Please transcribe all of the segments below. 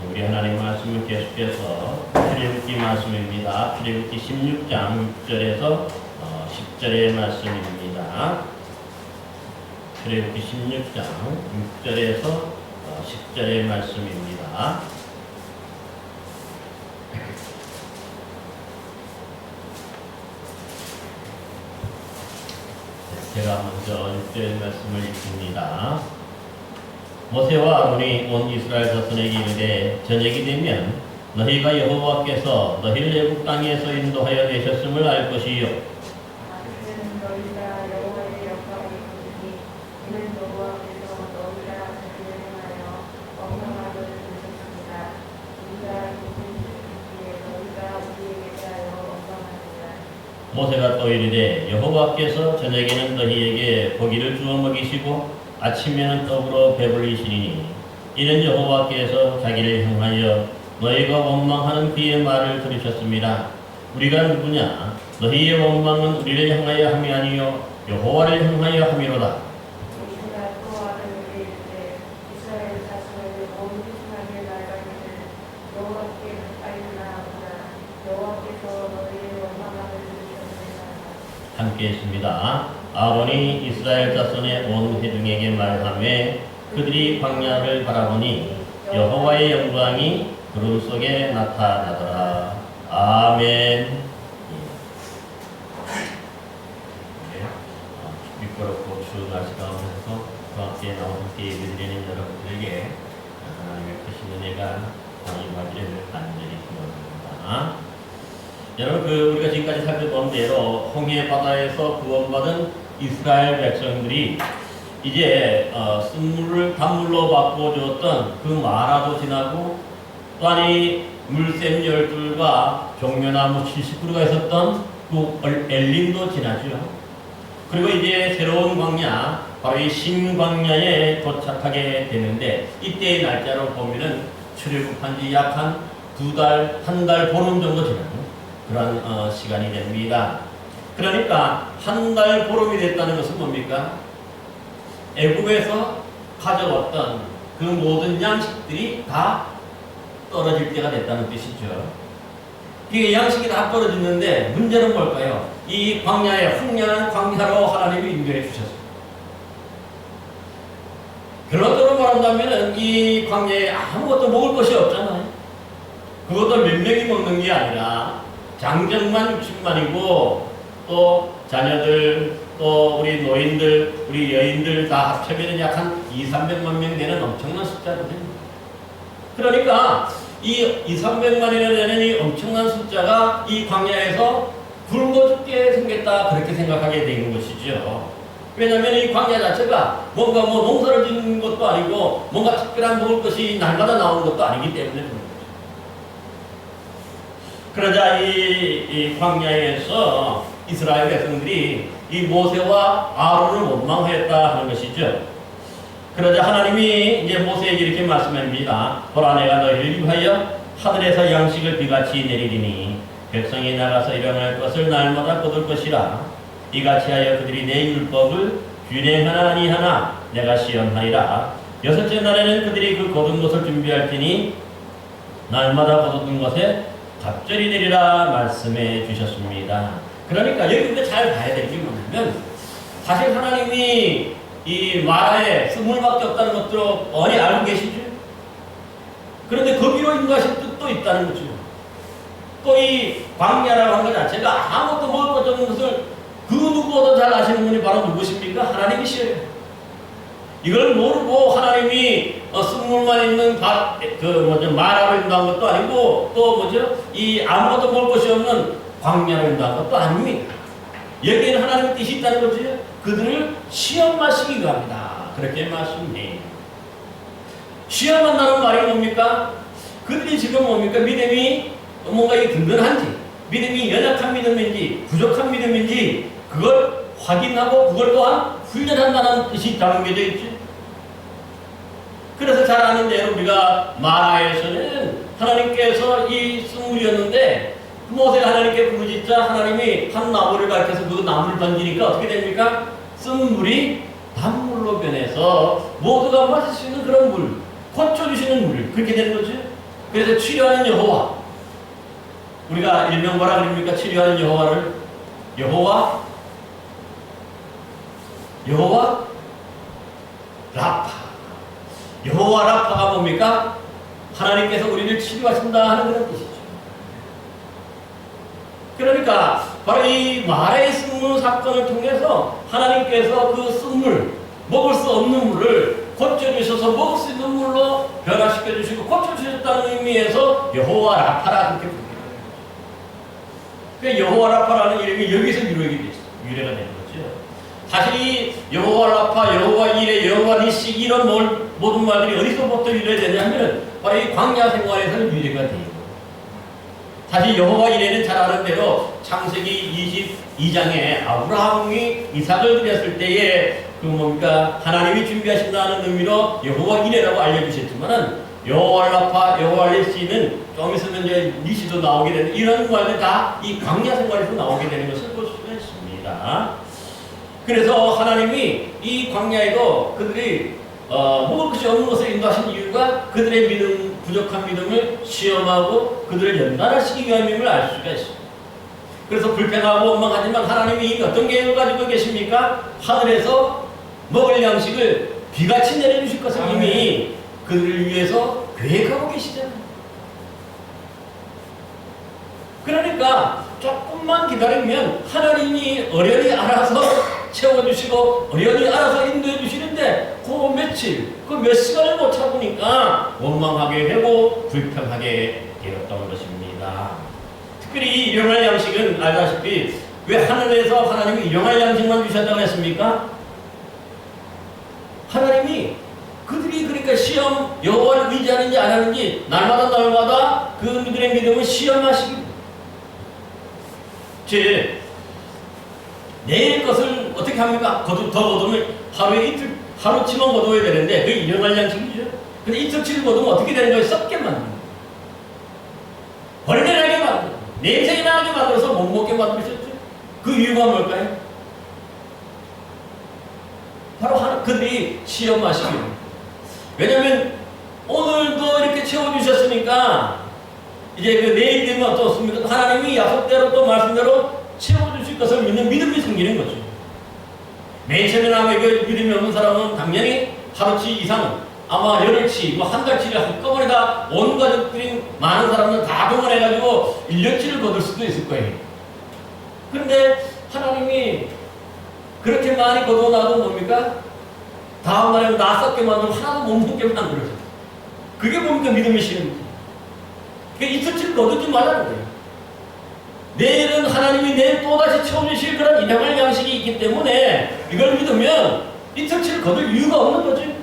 우리 하나님 말씀을 계속해서 출애굽기 말씀입니다. 출애굽기 16장 6절에서 10절의 말씀입니다. 출애굽기 16장 6절에서 10절의 말씀입니다. 제가 먼저 6절 말씀을 읽습니다. 모세와 아론이 온 이스라엘 자손에게 이르되 저녁이 되면 너희가 여호와께서 너희를 애굽 땅에서 인도하여 내셨음을 알 것이요 모세가 또 이르되 여호와께서 저녁에는 너희에게 고기를 주어 먹이시고 아침에는 떡으로 배불리시리니 이는 여호와께서 자기를 향하여 너희가 원망하는 그의 말을 들으셨습니다. 우리가 누구냐? 너희의 원망은 우리를 향하여 함이 아니요 여호와를 향하여 함이로다. 함께 했습니다. 아론이 이스라엘 자손의 온 회중에게 말하며 그들이 광야를 바라보니 여호와의 영광이 구름 속에 나타나더라. 아멘. 미끄럽고 추운 날씨 가운데서 함께 나와 함께 예배드리는 여러분들에게 하나님의 크신 은혜가 임하기를 간절히 기원합니다. 여러분, 우리가 지금까지 살펴본 대로 홍해 바다에서 구원받은 이스라엘 백성들이 이제 쓴물을 단물로 바꿔주었던 그 마라도 지나고 또한 물샘 12과 종려나무 70그루가 있었던 그 엘림도 지나죠. 그리고 이제 새로운 광야, 바로 이 신광야에 도착하게 되는데 이때의 날짜로 보면은 출애굽한 지 약 한 2달, 1달 보름 정도 지나는 그런 시간이 됩니다. 그러니까 한 달 보름이 됐다는 것은 뭡니까? 애굽에서 가져왔던 그 모든 양식들이 다 떨어질 때가 됐다는 뜻이죠. 이 양식이 다 떨어지는데 문제는 뭘까요? 이 광야에 황량한 광야로 하나님이 인도해 주셨어요. 결론적으로 말한다면 이 광야에 아무것도 먹을 것이 없잖아요. 그것도 몇 명이 먹는 게 아니라 장정만 60만이고 또 자녀들 또 우리 노인들 우리 여인들 다 합치면 약 한 200~300만 명 되는 엄청난 숫자거든요. 그러니까 이 200~300만이나 되는 이 엄청난 숫자가 이 광야에서 굶어 죽게 생겼다 그렇게 생각하게 되는 것이죠. 왜냐하면 이 광야 자체가 뭔가 농사를 짓는 것도 아니고 뭔가 특별한 먹을 것이 날마다 나오는 것도 아니기 때문에 그런 거죠. 그러자 이 광야에서 이스라엘 백성들이 이 모세와 아론을 원망하였다 하는 것이죠. 그러자 하나님이 이제 모세에게 이렇게 말씀합니다. 보라 내가 너희를 위하여 하늘에서 양식을 비같이 내리리니 백성이 나가서 일어날 것을 날마다 거둘 것이라. 이같이 하여 그들이 내 율법을 준행하나 아니하나 내가 시험하리라. 6째 날에는 그들이 그 거둔 것을 준비할지니 날마다 거둔 것에 갑절이 되리라 말씀해 주셨습니다. 그러니까 여기 우리가 잘 봐야 될 게 뭐냐면 사실 하나님이 이 마라에 스물밖에 없다는 것들을 뻔히 알고 계시죠. 그런데 거기로 인도하신 뜻도 있다는 거죠. 또 이 광야라고 하는 것 자체가 아무것도 먹을 것 없는 것을 그 누구보다 잘 아시는 분이 바로 누구십니까? 하나님이시에요. 이걸 모르고 하나님이 쓴물만 있는 마라로 인도한 것도 아니고 또 이 아무것도 먹을 것이 없는 광야로 인도한 것도 아닙니다. 여기에는 하나님의 뜻이 있다는 거죠. 그들을 시험하시기 합니다. 그렇게 말씀해요. 시험한다는 말이 뭡니까? 그들이 지금 뭡니까? 믿음이 뭔가 든든한지, 믿음이 연약한 믿음인지, 부족한 믿음인지, 그걸 확인하고 그걸 또한 훈련한다는 뜻이 담겨져 있죠. 그래서 잘 아는 대로 우리가 마라에서는 하나님께서 이 쓴물이었는데 모세가 하나님께 부르짖자 하나님이 한 나무를 가르쳐서 그 나무를 던지니까 어떻게 됩니까? 쓴물이 단물로 변해서 모두가 마실 수 있는 그런 물, 고쳐주시는 물, 그렇게 되는 거죠. 그래서 치료하는 여호와, 우리가 일명 뭐라 그럽니까? 치료하는 여호와를 여호와 라파. 여호와 라파가 뭡니까? 하나님께서 우리를 치료하신다 하는 그런 뜻이죠. 그러니까 바로 이 마라의 쓴물 사건을 통해서 하나님께서 그 쓴물, 먹을 수 없는 물을 고쳐주셔서 먹을 수 있는 물로 변화시켜주시고 고쳐주셨다는 의미에서 여호와 라파라 그렇게 부릅니다. 그 여호와 라파라는 이름이 여기서 유래가 되는 거죠. 사실 이 여호와 라파, 여호와 이레, 여호와 니시 이런 모든 말들이 어디서부터 유래되냐면 바로 이 광야 생활에서는 유래가 돼요. 사실 여호와 이레는 잘 아는 대로 창세기 22장에 아브라함이 이삭을 드렸을 때에 그 뭡니까 하나님이 준비하신다는 의미로 여호와 이레라고 알려주셨지만은 여호와 라파, 여호와 니시는 좀 있으면 이제 니시도 나오게 되는 이런 말들 다 이 광야 생활에서 나오게 되는 것을 볼 수가 있습니다. 그래서 하나님이 이 광야에도 그들이 먹을 것이 없는 것을 인도하신 이유가 그들의 믿음, 부족한 믿음을 시험하고 그들을 연단하시기 위함임을 알 수가 있습니다. 그래서 불평하고 원망하지만 하나님이 어떤 계획을 가지고 계십니까? 하늘에서 먹을 양식을 비같이 내려주실 것을 이미 그들을 위해서 계획하고 계시잖아요. 그러니까 조금만 기다리면 하나님이 어련히 알아서 채워주시고 어련히 알아서 인도해 주시는데 그 며칠, 그 몇 시간을 못 참으니까 원망하게 되고 불평하게 되었던 것입니다. 특별히 이 일용할 양식은 알다시피 왜 하늘에서 하나님이 일용할 양식만 주셨다고 했습니까? 하나님이 그들이 그러니까 시험 여호와를 의지하는지 안 하는지 날마다 그들의 믿음을 시험하시기 즉 내일 것을 어떻게 합니까? 더 거두면 하루에 하루치만 거둬야 되는데 그게 일용할 양식이죠. 근데 이틀치를 거두면 어떻게 되는 거예요? 썩게 만드는 거예요. 버리게 만들고 냄새 나게 만들어서 못 먹게 만드셨죠. 그 이유가 뭘까요? 바로 그들이 시험하시기로. 왜냐하면 오늘도 이렇게 채워주셨으니까 이제 그 내일 되면 어떻습니까? 하나님이 약속대로 또 말씀대로 채워주실 것을 믿는 믿음이 생기는 거죠. 맨 처음에 아마 믿음이 없는 사람은 당연히 하루치 이상은 아마 열흘치, 뭐 한 달치를 한꺼번에 다 온 가족들이 많은 사람들 다 동원해가지고 1년치를 거둘 수도 있을 거예요. 그런데 하나님이 그렇게 많이 거둬놔도 뭡니까? 다음날에 나 썩게 만들면 하나도 못 먹게 만들어져. 그게 뭡니까? 믿음의 시험이지. 그러니까 이틀치를 거두지 말라는 거예요. 내일은 하나님이 내일 또다시 채워주실 그런 일용할 양식이 있기 때문에 이걸 믿으면 이틀치를 거둘 이유가 없는 거지.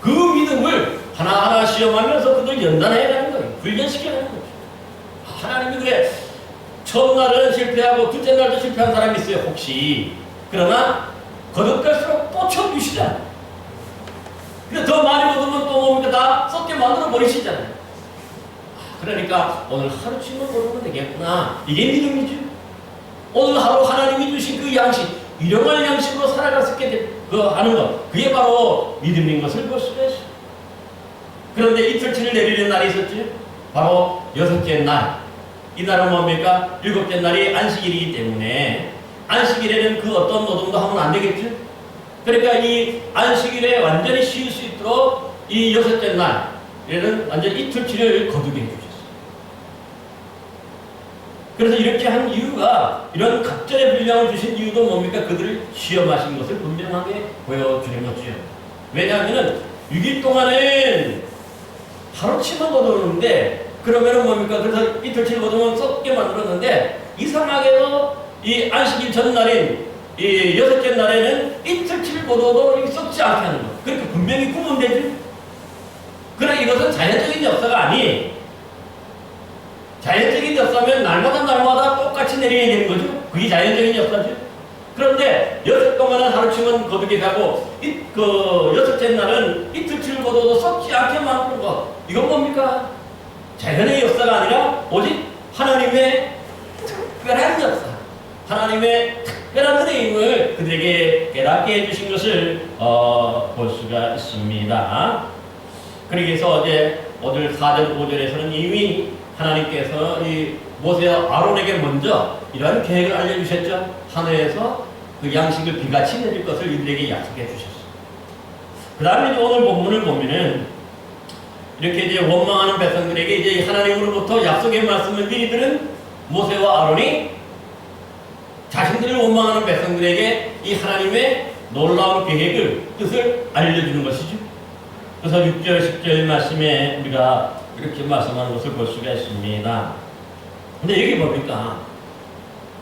그 믿음을 하나하나 시험하면서 그들 연단해야 하는 거예요. 훈련시켜야 하는 거죠. 하나님이 그래 처음 날은 실패하고 둘째 날도 실패한 사람이 있어요. 혹시. 그러나 거듭갈수록 또 채워주시잖아요. 근데 더 많이 거두면 또 뭡니까? 다 썩게 만들어 버리시잖아요. 그러니까 오늘 하루치만 거두면 되겠구나. 이게 믿음이죠. 오늘 하루 하나님이 주신 그 양식, 일용할 양식으로 살아갈 수 있게 하는 것, 그게 바로 믿음인 것을 볼 수가 있어요. 그런데 이틀치를 내리는 날이 있었죠. 바로 6째 날. 이날은 뭡니까? 7째 날이 안식일이기 때문에 안식일에는 그 어떤 노동도 하면 안 되겠죠. 그러니까 이 안식일에 완전히 쉴 수 있도록 이 6째 날에는 완전 이틀치를 거두게 해주셨어요. 그래서 이렇게 한 이유가 이런 각절의 분량을 주신 이유도 뭡니까? 그들을 시험하신 것을 분명하게 보여주는 거죠. 왜냐하면 6일 동안은 하루치만 거두는데 그러면은 뭡니까? 그래서 이틀치를 거두면 썩게 만들었는데 이상하게도 이 안식일 전날인 이 6째 날에는 이틀치를 거둬도 썩지 않게 하는 거. 그러니까 분명히 구분되지. 그러나 이것은 자연적인 역사가 아니. 자연적인 역사면 날마다 똑같이 내려야 되는 거죠. 그게 자연적인 역사죠. 그런데 6일 동안은 하루치만 거두게 하고 그 6째 날은 이틀치를 거둬도 썩지 않게 만드는 것. 이건 뭡니까? 자연의 역사가 아니라 오직 하나님의 특별한 역사. 하나님의 특별한 은혜임을 그들에게 깨닫게 해주신 것을 볼 수가 있습니다. 그러기 위해서 이제 오늘 4절 5절에서는 이미 하나님께서 이 모세와 아론에게 먼저 이러한 계획을 알려주셨죠. 하늘에서 그 양식을 비같이 내릴 것을 이들에게 약속해 주셨어요. 그 다음에 오늘 본문을 보면은 이렇게 이제 원망하는 백성들에게 이제 하나님으로부터 약속의 말씀을 미리 들은 모세와 아론이 자신들을 원망하는 백성들에게 이 하나님의 놀라운 계획을, 뜻을 알려주는 것이죠. 그래서 6절, 10절 말씀에 우리가 이렇게 말씀하는 것을 볼 수가 있습니다. 근데 여기 뭡니까?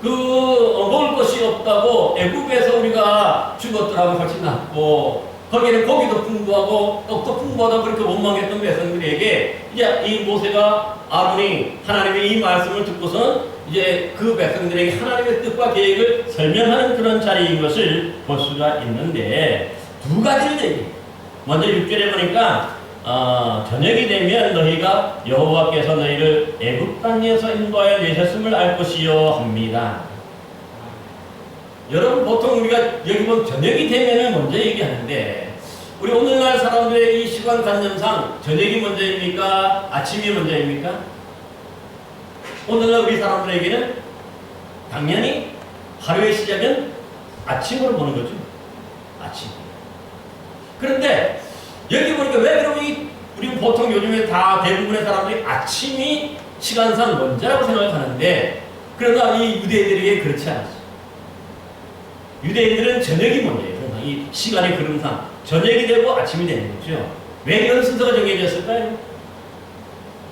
먹을 것이 없다고 애굽에서 우리가 죽었더라면 훨씬 낫고, 거기에는 고기도 풍부하고 떡도 풍부하다고 그렇게 원망했던 백성들에게 이제 이 모세가 아론이 하나님의 이 말씀을 듣고선 이제 그 백성들에게 하나님의 뜻과 계획을 설명하는 그런 자리인 것을 볼 수가 있는데, 두 가지를 얘기해요. 먼저 6절에 보니까 저녁이 되면 너희가 여호와께서 너희를 애굽 땅에서 인도하여 내셨음을 알 것이요 합니다. 여러분, 보통 우리가 여기 보면 저녁이 되면은 먼저 얘기하는데, 우리 오늘날 사람들의 이 시간관념상 저녁이 먼저입니까? 아침이 먼저입니까? 오늘날 우리 사람들에게는 당연히 하루의 시작은 아침으로 보는 거죠. 아침. 그런데 여기 보니까 왜 그러면 우리 보통 요즘에 다 대부분의 사람들이 아침이 시간상 먼저라고 생각하는데, 그러나 이 유대인들에게 그렇지 않았어요. 유대인들은 저녁이 먼저예요. 이 시간의 흐름상 저녁이 되고 아침이 되는 거죠. 왜 이런 순서가 정해졌을까요?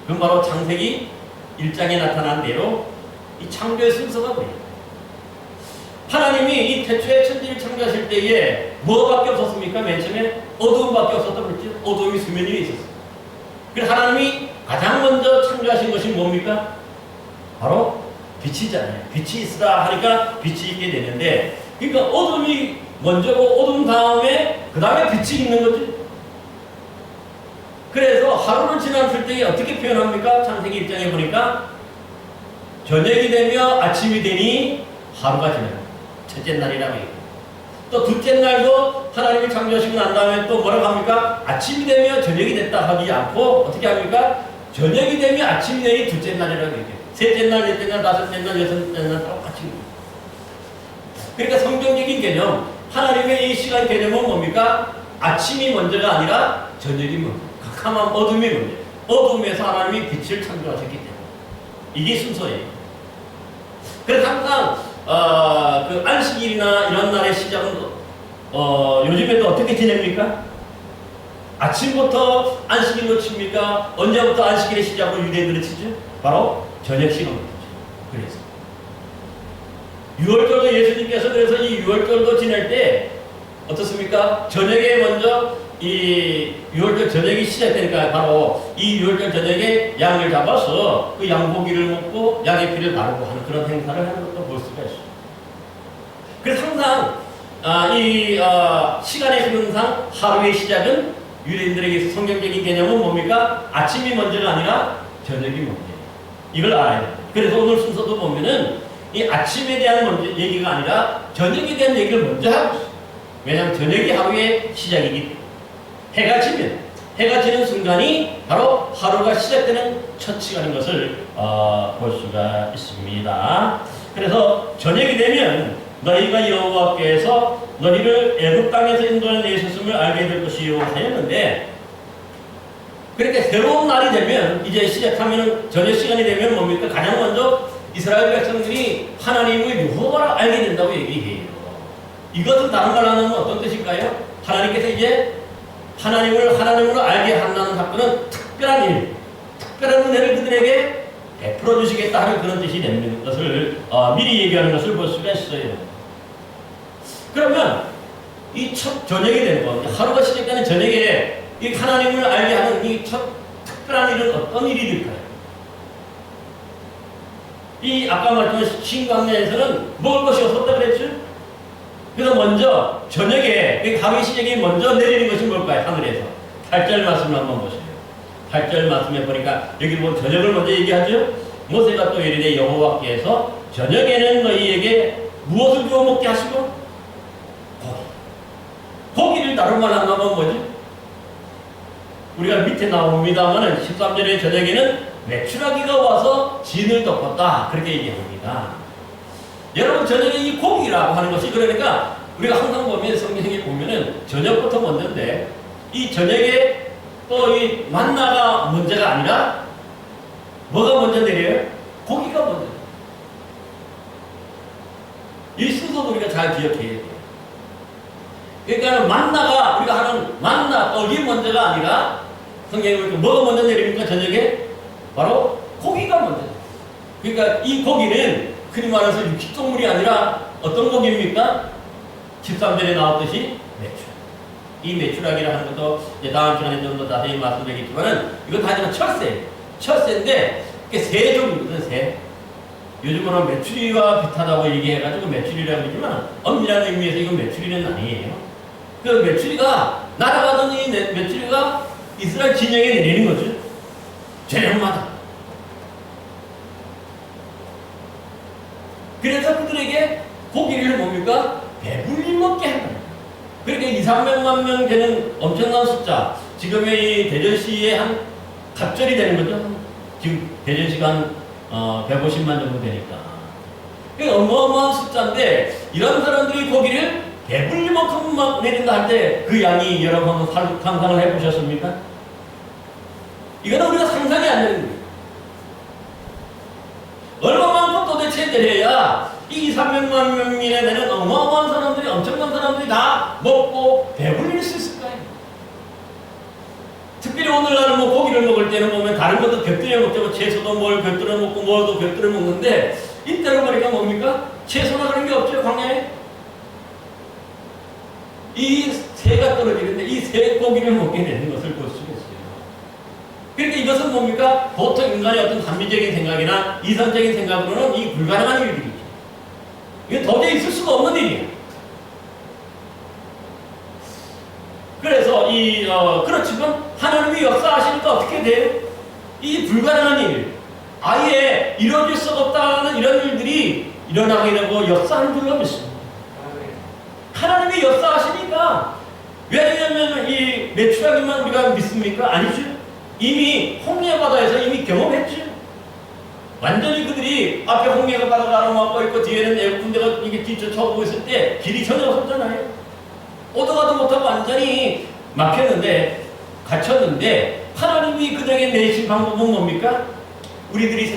그건 바로 창세기 1장에 나타난 대로 이 창조의 순서가 그래요. 하나님이 이 태초에 천지를 창조하실 때에 뭐밖에 없었습니까? 맨 처음에 어두움밖에 없었다고 그랬죠. 어두움이 수면 위에 있었어요. 그래서 하나님이 가장 먼저 창조하신 것이 뭡니까? 바로 빛이잖아요. 빛이 있으라 하니까 빛이 있게 되는데, 그러니까 어둠이 먼저고 어둠 다음에 그 다음에 빛이 있는 거지. 그래서 하루를 지났을 때 어떻게 표현합니까? 창세기 1장에 보니까 저녁이 되며 아침이 되니 하루가 지나요. 첫째 날이라고 해요. 또 둘째 날도 하나님이 창조하시고 난 다음에 또 뭐라고 합니까? 아침이 되며 저녁이 됐다 하지 않고 어떻게 합니까? 저녁이 되며 아침이 되니 둘째 날이라고 얘기해요. 셋째 날, 넷째 날, 다섯째 날, 여섯째 날 똑같이. 그러니까 성경적인 개념, 하나님의 이 시간 개념은 뭡니까? 아침이 먼저가 아니라 저녁이 먼저. 캄캄한 어둠이 먼저. 어둠에서 하나님이 빛을 창조하셨기 때문에. 이게 순서예요. 그래서 항상 그 안식일이나 이런 날의 시작은 요즘에도 어떻게 지냅니까? 아침부터 안식일로 칩니까? 언제부터 안식일의 시작으로 유대인들이 치죠? 바로 저녁 시간부터 치죠. 그래서 유월절도 예수님께서 그래서 이 유월절도 지낼 때 어떻습니까? 저녁에 먼저 이 유월절 저녁이 시작되니까 바로 이 유월절 저녁에 양을 잡아서 그 양고기를 먹고 양의 피를 바르고 하는 그런 행사를 하는 것도 볼 수가 있어요. 그래서 항상 시간의 흐름상 하루의 시작은 유대인들에게 성경적인 개념은 뭡니까? 아침이 먼저가 아니라 저녁이 먼저예요. 이걸 알아야 돼요. 그래서 오늘 순서도 보면은 이 아침에 대한 먼저 얘기가 아니라 저녁에 대한 얘기를 먼저 하고 있어요. 왜냐하면 저녁이 하루의 시작이기 때문에. 해가 지는 순간이 바로 하루가 시작되는 첫 시간인 것을 볼 수가 있습니다. 그래서 저녁이 되면 너희가 여호와께서 너희를 애굽 땅에서 인도해 내셨음을 알게 될 것이요 하였는데, 그렇게 새로운 날이 되면 이제 시작하면 저녁 시간이 되면 뭡니까? 가장 먼저 이스라엘 백성들이 하나님의 여호와를 알게 된다고 얘기해요. 이것은 다른 말로 하면 어떤 뜻일까요? 하나님께서 이제 하나님을 하나님으로 알게 한다는 사건은 특별한 은혜를 그들에게 베풀어 주시겠다 하는 그런 뜻이 되는 것을 미리 얘기하는 것을 볼 수가 있어요. 그러면 이 첫 저녁이 되는 거, 하루가 시작되는 저녁에 이 하나님을 알게 하는 이 첫 특별한 일은 어떤 일이 될까요? 이 아까 말했던 신광야에서는 먹을 것이 없었다 그랬죠? 그래서 먼저 저녁에 하루의 시작이 먼저 내리는 것이 뭘까요? 하늘에서 8절 말씀을 한번 보세요. 8절 말씀에 보니까 여기 보면 저녁을 먼저 얘기하죠. 모세가 또 이르되 여호와께서 저녁에는 너희에게 무엇을 주어 먹게 하시고? 고기를 다른 말로 하면 뭐지? 우리가 밑에 나옵니다만은 13절의 저녁에는 메추라기가 와서 진을 덮었다. 그렇게 얘기합니다. 여러분, 저녁에 이 고기라고 하는 것이, 그러니까 우리가 항상 보면 성경에 보면은 저녁부터 먼저인데, 이 저녁에 또 이 만나가 문제가 아니라 뭐가 먼저 내려요? 고기가 먼저. 이 순서도 우리가 잘 기억해야 돼요. 그러니까 만나가, 우리가 하는 만나, 떡이 먼저가 아니라 성경에 보니까 뭐가 먼저 내립니까? 저녁에? 바로 고기가 먼저. 그러니까 이 고기는 흔히 말해서 육식동물이 아니라 어떤 고기입니까? 13절에 나왔듯이 메추라기. 이 메추라기라 하는 것도 이제 다음 시간에 좀 더 자세히 말씀드리겠지만은 이건 다 철새. 철새인데 이게 새 종류거든, 새. 요즘으로는 메추리와 비슷하다고 얘기해가지고 메추리라고 그러지만 엄밀한 의미에서 이건 메추리는 아니에요. 그 메추리가 날아가던 이 메추리가 이스라엘 진영에 내리는 거죠. 저녁마다. 그래서 그들에게 고기를 뭡니까? 배불리 먹게 한다. 그러니까 2, 300만 명 되는 엄청난 숫자. 지금의 이 대전시의 한 갑절이 되는 거죠. 지금 대전시가 한 150만 정도 되니까. 그게 어마어마한 숫자인데, 이런 사람들이 고기를 배불리만큼 막 내린다 할 때 그 양이 여러분 한번 상상을 해보셨습니까? 이거는 우리가 상상이 안 되는 거예요. 얼마만큼 도대체 내려야 이 300만 명이나 되는 어마어마한 사람들이, 엄청난 사람들이 다 먹고 배불릴 수 있을까요? 특별히 오늘날은 뭐 고기를 먹을 때는 보면 다른 것도 곁들여 먹죠. 채소도 뭘 곁들여 먹고 뭘도 곁들여 먹는데, 이때로 보니까 뭡니까? 채소나 그런 게 없죠, 광야에? 이 새가 떨어지는데 이 새 고기를 먹게 되는 것을 볼 수가 있어요. 그러니까 이것은 뭡니까? 보통 인간의 어떤 합리적인 생각이나 이성적인 생각으로는 이 불가능한 일들이죠. 이건 도저히 있을 수가 없는 일이에요. 그래서 그렇지만 하나님이 역사하시니까 어떻게 돼요? 이 불가능한 일, 아예 이루어질 수가 없다는 이런 일들이 일어나게 되고 역사하는 줄로 믿습니다. 하나님이 역사하시니까. 왜냐하면 이 메추라기만 우리가 믿습니까? 아니죠. 이미 홍해 바다에서 이미 경험했죠. 완전히 그들이 앞에 홍해가 바다가 가로막고 있고 뒤에는 애국 군대가 이게 뒤쳐 쳐오고 있을 때 길이 전혀 없었잖아요. 오도 가도 못하고 완전히 막혔는데, 갇혔는데, 하나님이 그들에게 내신 방법은 뭡니까? 우리들이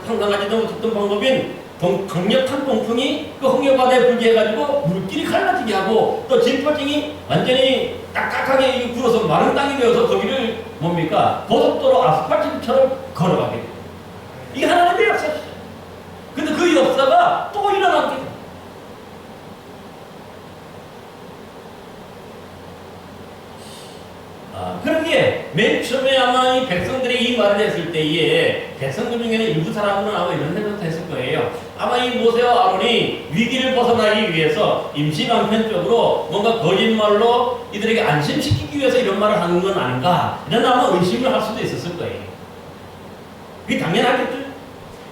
상상하지도 못했던 방법인 강력한 동풍이 그 홍해바다에 불게 해가지고 물길이 갈라지게 하고, 또 진퍼증이 완전히 딱딱하게 굴어서 마른 땅이 되어서 거기를 뭡니까? 고속도로 아스팔트처럼 걸어가게 돼요. 이게 하나님의 역사죠. 근데 그 역사가 또 일어나게 돼요. 그러기에 맨 처음에 아마 이 백성들이 이 말을 했을 때에 백성들 중에는 일부 사람들은 아마 이런 생각도 했을 거예요. 아마 이 모세와 아론이 위기를 벗어나기 위해서 임시방편적으로 뭔가 거짓말로 이들에게 안심시키기 위해서 이런 말을 하는 건 아닌가, 이런 아마 의심을 할 수도 있었을 거예요. 그게 당연하겠죠.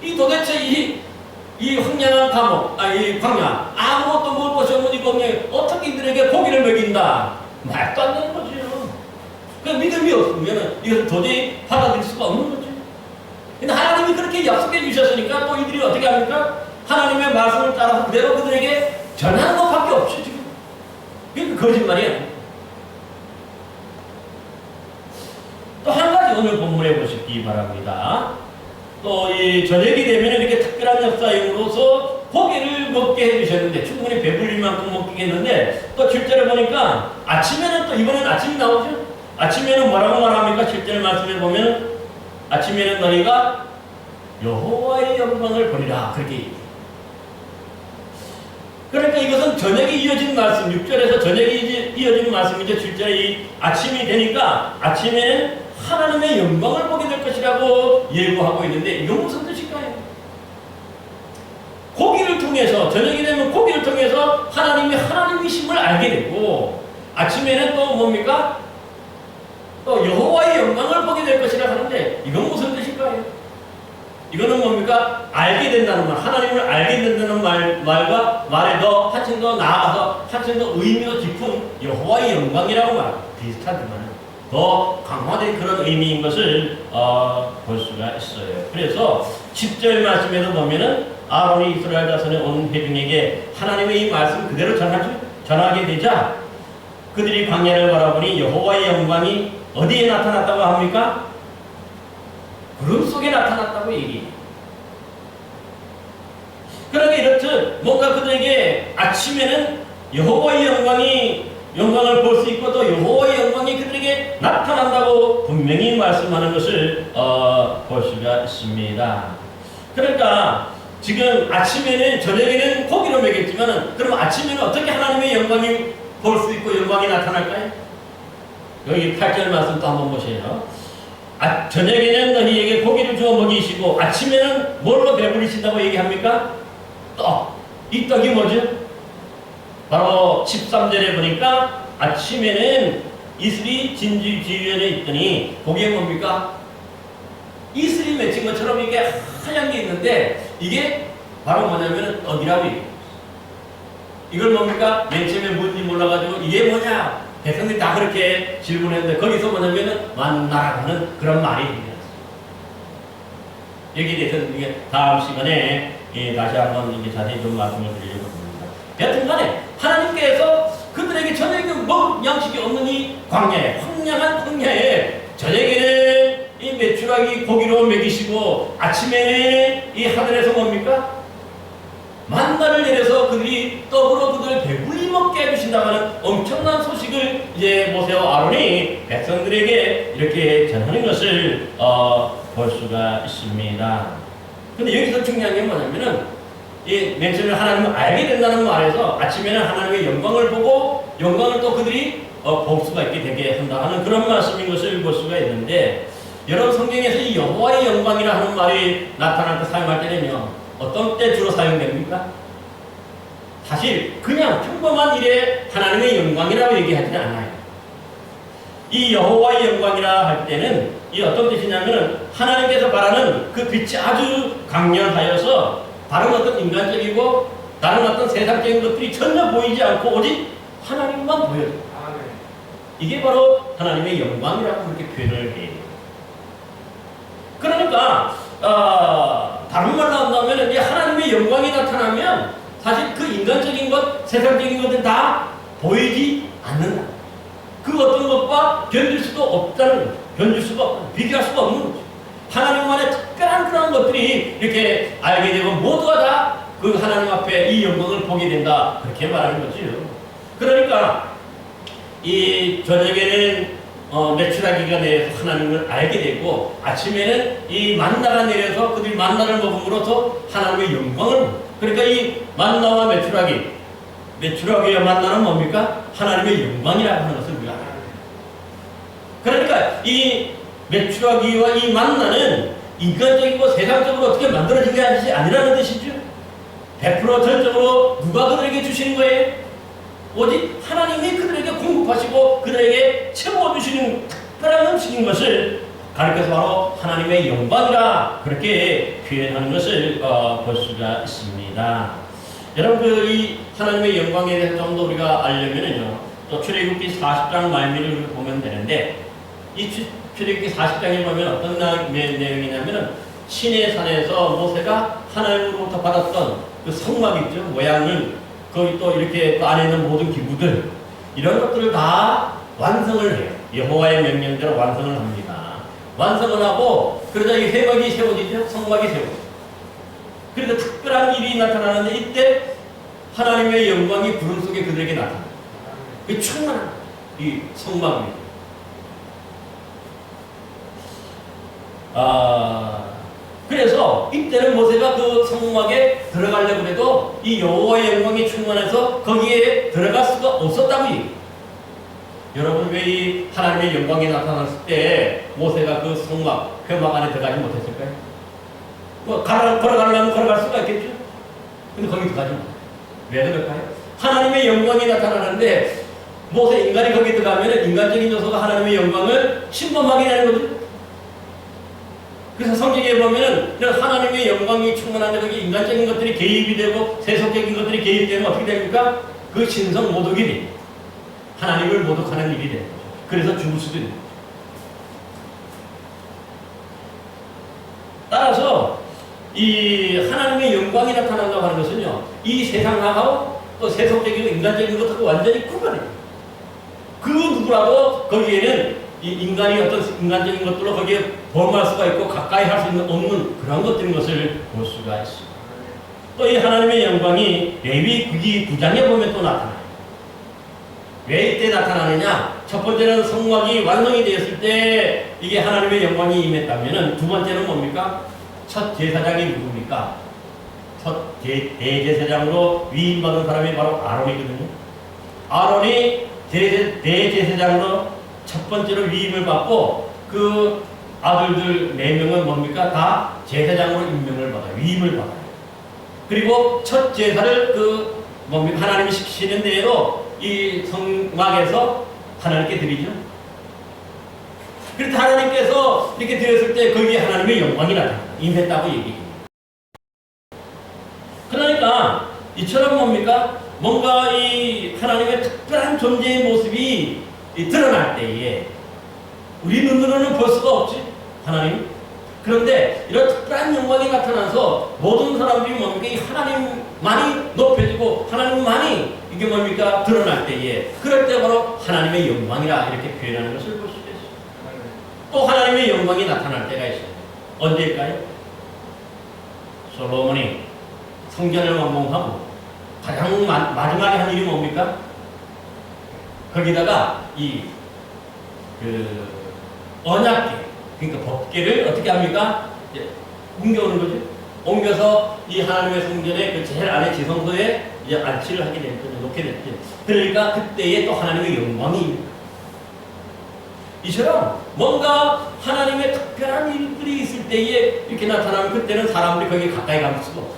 이 도대체 이 황량한 감옥, 이 광야, 아무것도 먹을 것이 없는 이 광야에 어떻게 이들에게 고기를 먹인다? 말도 안 되는 거죠. 그 믿음이 없으면 이것을 도저히 받아들일 수가 없는 거죠. 근데 하나님이 그렇게 약속해 주셨으니까 또 이들이 어떻게 합니까? 하나님의 말씀을 따라서 그대로 그들에게 전하는 것밖에 없죠, 지금. 그게 거짓말이에요. 또 한 가지 오늘 본문에 보시기 바랍니다. 또 이 저녁이 되면 이렇게 특별한 역사임으로써 고기를 먹게 해주셨는데, 충분히 배불릴 만큼 먹게 했는데, 또 7절에 보니까 아침에는, 또 이번엔 아침이 나오죠? 아침에는 뭐라고 말합니까? 7절 말씀에 보면 아침에는 너희가 여호와의 영광을 보리라, 그렇게 얘기해요. 그러니까 이것은 저녁에 이어진 말씀, 6절에서 저녁에 이어진 말씀이죠. 7절에 이 아침이 되니까 아침에는 하나님의 영광을 보게 될 것이라고 예고하고 있는데, 이건 무슨 뜻일까요? 고기를 통해서, 저녁이 되면 고기를 통해서 하나님이 하나님이심을 알게 되고, 아침에는 또 뭡니까? 또 여호와의 영광을 보게 될 것이라 하는데, 이건 무슨 뜻일까요? 이거는 뭡니까? 알게 된다는 말, 하나님을 알게 된다는 말과 말에 더 한층 더 나아가서 한층 더 의미가 깊은 여호와의 영광이라고 말합니다. 비슷하지만 더 강화된 그런 의미인 것을 볼 수가 있어요. 그래서 10절 말씀에도 보면은 아론이 이스라엘 자손의 온 회중에게 하나님의 이 말씀 그대로 전하게 되자 그들이 광야를 바라보니 여호와의 영광이 어디에 나타났다고 합니까? 구름 속에 나타났다고 얘기해요. 그러니까 이렇듯 뭔가 그들에게 아침에는 여호와의 영광을 볼 수 있고 또 여호와의 영광이 그들에게 나타난다고 분명히 말씀하는 것을 볼 수가 있습니다. 그러니까 지금 아침에는 저녁에는 고기로 먹였지만 그럼 아침에는 어떻게 하나님의 영광이 볼 수 있고 영광이 나타날까요? 여기 8절 말씀 또 한번 보세요. 저녁에는 너희에게 고기를 주어 먹이시고 아침에는 뭘로 배부리신다고 얘기합니까? 떡. 이 떡이 뭐죠? 바로 13절에 보니까 아침에는 이슬이 진주 지면에 있더니 거기에 뭡니까? 이슬이 맺힌 것처럼 이게 하얀 게 있는데 이게 바로 뭐냐면 떡이라고 얘기해요. 이걸 뭡니까? 맨 처음에 뭔지 몰라가지고 이게 뭐냐? 백성들이 다 그렇게 질문했는데 거기서 뭐냐면 만나라고 하는 그런 말이 있습니다. 여기에 대해서는 이게 다음 시간에 다시 한번 이게 자세히 좀 말씀을 드리려고 합니다. 여튼간에 하나님께서 그들에게 저녁에 먹을 양식이 없는 이 광야에 황량한 광야에 저녁에는 이 메추라기 고기로 먹이시고 아침에는 이 하늘에서 뭡니까? 만나를 내려서 그들이 떡으로 그들 배불리 먹게 해주신다고 하는 엄청난 소식을 이제 모세와 아론이 백성들에게 이렇게 전하는 것을 볼 수가 있습니다. 근데 여기서 중요한 게 뭐냐면은 맨 처음에 하나님을 알게 된다는 말에서 아침에는 하나님의 영광을 보고 영광을 또 그들이 볼 수가 있게 되게 한다 하는 그런 말씀인 것을 볼 수가 있는데 여러분 성경에서 이 여호와의 영광이라 하는 말이 나타날 때 사용할 때는요 어떤 때 주로 사용됩니까? 사실 그냥 평범한 일에 하나님의 영광이라고 얘기하지는 않아요. 이 여호와의 영광이라 할 때는 이 어떤 뜻이냐면 하나님께서 바라는 그 빛이 아주 강렬하여서 다른 어떤 인간적이고 다른 어떤 세상적인 것들이 전혀 보이지 않고 오직 하나님만 보여요. 이게 바로 하나님의 영광이라고 그렇게 표현을 해요. 그러니까 다른 말로 한다면 이제 하나님의 영광이 나타나면 사실 그 인간적인 것, 세상적인 것은 다 보이지 않는다. 그 어떤 것과 견딜 수도 없다는, 견딜 수가 없다. 비교할 수가 없는 거죠. 하나님만의 특별한 그런 것들이 이렇게 알게 되고 모두가 다 그 하나님 앞에 이 영광을 보게 된다. 그렇게 말하는 거죠. 그러니까 이 저녁에는 메추라기가 내려서 하나님을 알게 되고 아침에는 이 만나가 내려서 그들이 만나를 먹음으로써 하나님의 영광을 그러니까 이 만나와 메추라기와 만나는 뭡니까? 하나님의 영광이라고 하는 것을 우리가 알아야 돼요. 그러니까 이 메추라기와 이 만나는 인간적이고 세상적으로 어떻게 만들어진 게 아니라는 뜻이죠. 100% 전적으로 누가 그들에게 주시는 거예요? 오직 하나님이 그들에게 공급하시고 그들에게 채워주시는 특별한 음식인 것을 가르쳐서 바로 하나님의 영광이라 그렇게 표현하는 것을 볼 수가 있습니다. 여러분 이 하나님의 영광에 대해서 좀 더 우리가 알려면은요 또 출애굽기 40장 말미를 보면 되는데 이 출애굽기 40장에 보면 어떤 내용이냐면은 시내 산에서 모세가 하나님으로부터 받았던 그 성막 있죠 모양을 거기 또 이렇게 또 안에 있는 모든 기구들 이런 것들을 다 완성을 해요. 여호와의 명령대로 완성을 합니다. 완성을 하고 그러자 이 회막이 세워지죠. 성막이 세워지죠. 그래서 특별한 일이 나타나는데 이때 하나님의 영광이 구름 속에 그들에게 나타납니다. 그 충만한 이 성막입니다. 그래서 이때는 모세가 그 성막에 들어가려고 해도 이 여호와의 영광이 충만해서 거기에 들어갈 수가 없었다고 얘기해요. 여러분 왜 이 하나님의 영광이 나타났을 때 모세가 그 성막, 회막 안에 들어가지 못했을까요? 뭐 걸어가려면 걸어갈 수가 있겠죠? 근데 거기 들어가지 못해요. 왜 그럴까요? 하나님의 영광이 나타나는데 모세 인간이 거기 들어가면 인간적인 요소가 하나님의 영광을 침범하게 되는 거죠. 그래서 성경에 보면은 하나님의 영광이 충만한데 거기 인간적인 것들이 개입이 되고 세속적인 것들이 개입되면 어떻게 됩니까? 그 신성 모독이 됩니다. 하나님을 모독하는 일이 됩니다. 그래서 죽을 수도 있는 거죠. 이 하나님의 영광이 나타난다고 하는 것은요, 이 세상하고 또 세속적이고 인간적인 것하고 완전히 구분해요. 그 누구라도 거기에는 이 인간이 어떤 인간적인 것들로 거기에 범할 수가 있고 가까이 할 수 있는 없는 그런 것들인 것을 볼 수가 있습니다. 또 이 하나님의 영광이 레위기 9장에 보면 또 나타나요. 왜 이때 나타나느냐? 첫 번째는 성막이 완성이 되었을 때 이게 하나님의 영광이 임했다면은, 두 번째는 뭡니까? 첫 제사장이 누굽니까? 첫 대제사장으로 위임받은 사람이 바로 아론이거든요. 아론이 대제사장으로 첫 번째로 위임을 받고 그 아들들 4명은 뭡니까? 다 제사장으로 임명을 받아요. 위임을 받아요. 그리고 첫 제사를 하나님이 시키시는 대로 이 성막에서 하나님께 드리죠. 그래서 하나님께서 이렇게 드렸을 때 거기에 하나님의 영광이 임했다고 얘기해요. 그러니까 이처럼 뭡니까? 뭔가 이 하나님의 특별한 존재의 모습이 드러날 때에 우리 눈으로는 볼 수가 없지, 하나님. 그런데 이런 특별한 영광이 나타나서 모든 사람들이 뭡니까? 이 하나님만이 높여지고 하나님만이 이게 뭡니까? 드러날 때에, 그럴 때 바로 하나님의 영광이라 이렇게 표현하는 것을 볼 수가 있어요. 또 하나님의 영광이 나타날 때가 있어요. 언제일까요? 솔로몬이 성전을 완공하고 가장 마지막에 한 일이 뭡니까? 거기다가 언약궤, 그러니까 법궤를 어떻게 합니까? 이제 옮겨오는 거죠. 옮겨서 이 하나님의 성전의 그 제일 안에 지성소에 이제 안치를 하게 됐거든요. 놓게 됐죠. 그러니까 그때에 또 하나님의 영광이, 이처럼 뭔가 하나님의 특별한 일들이 있을 때에 이렇게 나타나면 그때는 사람들이 거기에 가까이 갈 수가 없어요.